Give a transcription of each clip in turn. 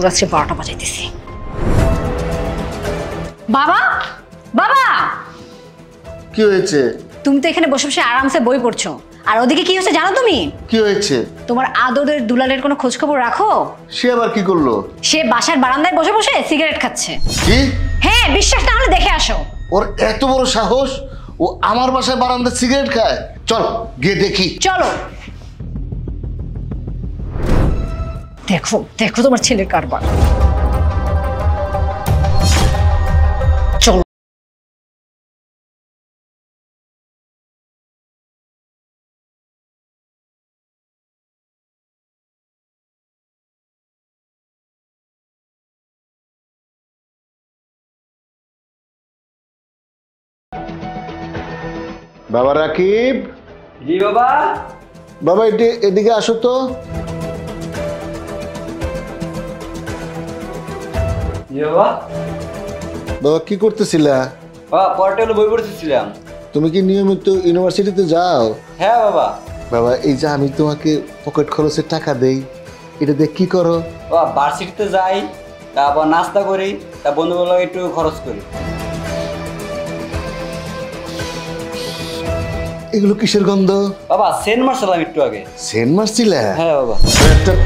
রাত্রে 12টা বাজাইতেছি। বাবা বাবা, কি হয়েছে? তুমি তো এখানে বসে বসে আরামসে বই পড়ছো, আর ওদিকে কি হচ্ছে জানো তুমি? কি হয়েছে? তোমার আদরের দুলালের কোনো খোঁজ খবর রাখো? সে আবার কি করলো? সে বাসার বারান্দায় বসে বসে সিগারেট খাচ্ছে। কি? হ্যাঁ, বিশ্বাস না হলে দেখে আসো। ওর এত বড় সাহস, ও আমার বাসায় বারান্দায় সিগারেট খায়? চল গিয়ে দেখি। চলো। দেখো দেখো তোমার ছেলের কারবার। চলো। বাবা রাকিব। জি বাবা। বাবা এদিকে আসো তো। জি বাবা। বাবা কি করতেছিলা? বাবা পড়াটা হলো বই পড়তেছিলাম। তুমি কি নিয়মিত ইউনিভার্সিটিতে যাও? হ্যাঁ বাবা। বাবা এই যে আমি তোমাকে পকেট খরচের টাকা দেই, এটা দিয়ে কি করো? বাবা ভার্সিটিতে যাই, তারপর নাস্তা করি, তা বন্ধুগুলো একটু খরচ করি। এগুলো কিসের গন্ধ? বাবা সেন্ট মারছিলাম একটু আগে। সেন্ট মারছিলা? হ্যাঁ বাবা।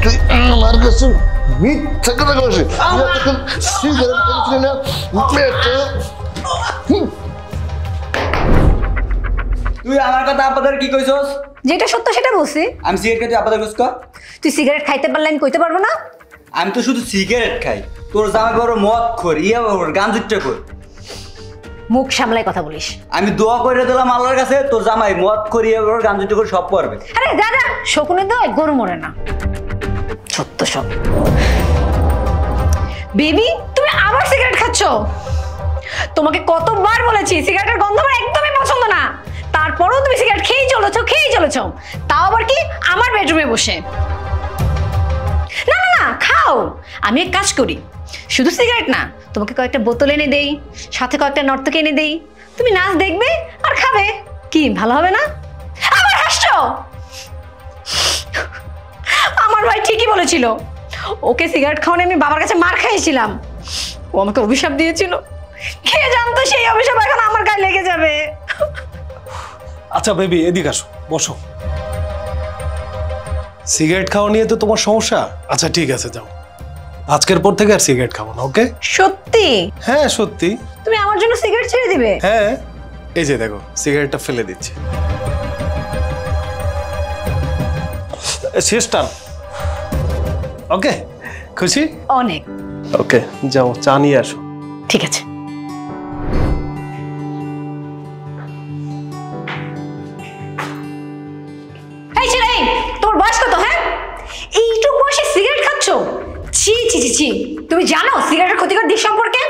তুই আমার কাছে মিথ্যা কথা বলছিস। সিগারেট খেয়েছিলি না? তুই আমার কথা আপাতত কি কইছস? যেটা সত্য সেটা বলছি। আমি সিগারেট খাই, তুই আপাতত কইছ কা? তুই সিগারেট খাইতে পারলে আমি কইতে পারবো না? আমি তো শুধু সিগারেট খাই, তোর জামাই বড় মদ খোর, ইয়া বড় গাঞ্জুট্টা খোর। মুখ সামলাই কথা বলিস। আমি দোয়া করে দিলাম আল্লাহর কাছে, তোর জামাই মদ খোর, ইয়া বড় গাঞ্জুট্টা খোর সব পড়বে। আরে দাদা, শকুনে দয় গরু মরে না। সত্য সব। বেবি, তুমি আবার সিগারেট খাচ্ছো? তোমাকে কতবার বলেছি সিগারেটের গন্ধ আমার একদমই পছন্দ না, তারপরেও তুমি সিগারেট খেয়েই চলেছ। তাও আবার কি আমার বেডরুমে বসে। না না না, খাও। আমি এক কাজ করি, শুধু সিগারেট না, তোমাকে কয়েকটা বোতল এনে দেই, সাথে কয়েকটা নর্তকি এনে দেই, তুমি নাচ দেখবে আর খাবে। কি ভালো হবে না? আবার হাসছো? আমার ভাই ঠিকই বলেছিল, ওকে সিগারেট খাওয়ানো আমি বাবার কাছে মার খাইছিলাম। ও আমাকে অভিশাপ দিয়েছিল, কে জানতো সেই অভিশাপ এখন আমার গায়ে লেগে যাবে। আচ্ছা বেবি, এদিকে আসো, বসো। সিগারেট খাওয়া নিয়ে তো তোমার সমস্যা। আচ্ছা ঠিক আছে, যাও, আজকের পর থেকে আর সিগারেট খাবো না, ওকে? সত্যি? হ্যাঁ সত্যি। তুমি আমার জন্য সিগারেট ছেড়ে দিবে? হ্যাঁ, এই যে দেখো সিগারেটটা ফেলে দিচ্ছি। শেষ টান। ওকে, খুশি? অনেক। ওকে, যাও চা নিয়ে আসো। ঠিক আছে। এই ছেলে, তোমার বয়স কত? হ্যাঁ, এইটুকু বয়সে সিগারেট খাচ্ছো? ছি ছি ছি ছি। তুমি জানো সিগারেটের ক্ষতিকর দিক সম্পর্কে?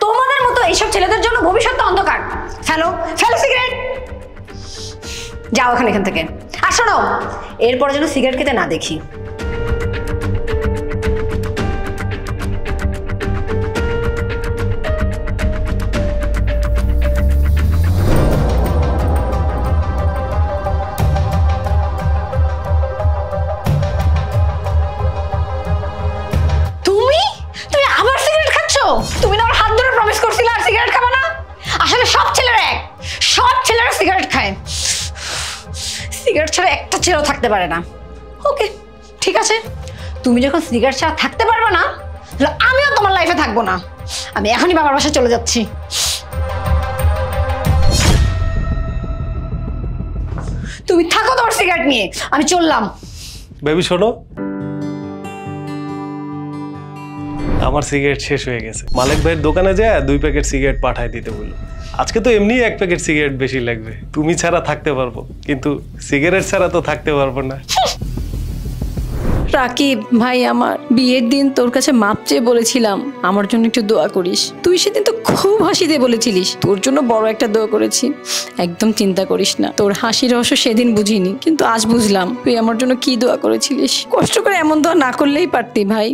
তোমাদের মতো এইসব ছেলেদের জন্য ভবিষ্যৎ অন্ধকার। ফেলো ফেলো সিগারেট, যাও এখান থেকে। আর শোনো, এরপরে যেন সিগারেট খেতে না দেখি। তুমি না আমার হাত ধরে প্রমিস করছিলে আর সিগারেট খাবে না? আসলে সব ছেলেরা সিগারেট খায়, সিগারেট ছাড়া একটা ছেলেও থাকতে পারে না। ওকে ঠিক আছে, তুমি যখন সিগারেট ছাড়া থাকতে পারবে না, তাহলে আমিও তোমার লাইফে থাকবো না। আমি এখনই বাবার বাসায় চলে যাচ্ছি। তুমি থাকো তোমার সিগারেট নিয়ে, আমি চললাম। বেবি শোনো, আমার সিগারেট শেষ হয়ে গেছে। মালিক ভাইয়ের দোকানে যায় 2 প্যাকেট সিগারেট পাঠায় দিতে বললো। আজকে তো এমনি 1 প্যাকেট সিগারেট বেশি লাগবে। তুমি ছাড়া থাকতে পারবো, কিন্তু সিগারেট ছাড়া তো থাকতে পারবো না। রাকিব ভাই, আমার বিয়ের দিন তোর কাছে মাপ চেয়ে বলেছিলাম আমার জন্য একটু দোয়া করিস। তুই সেদিন তো খুব হাসি দিয়ে বলেছিলিস, তোর জন্য বড় একটা দোয়া করেছি। একদম চিন্তা করিস না, তোর হাসির রহস্য সেদিন বুঝিনি, কিন্তু আজ বুঝলাম তুই আমার জন্য কি দোয়া করেছিলিস। কষ্ট করে এমন দোয়া না করলেই পারতি ভাই।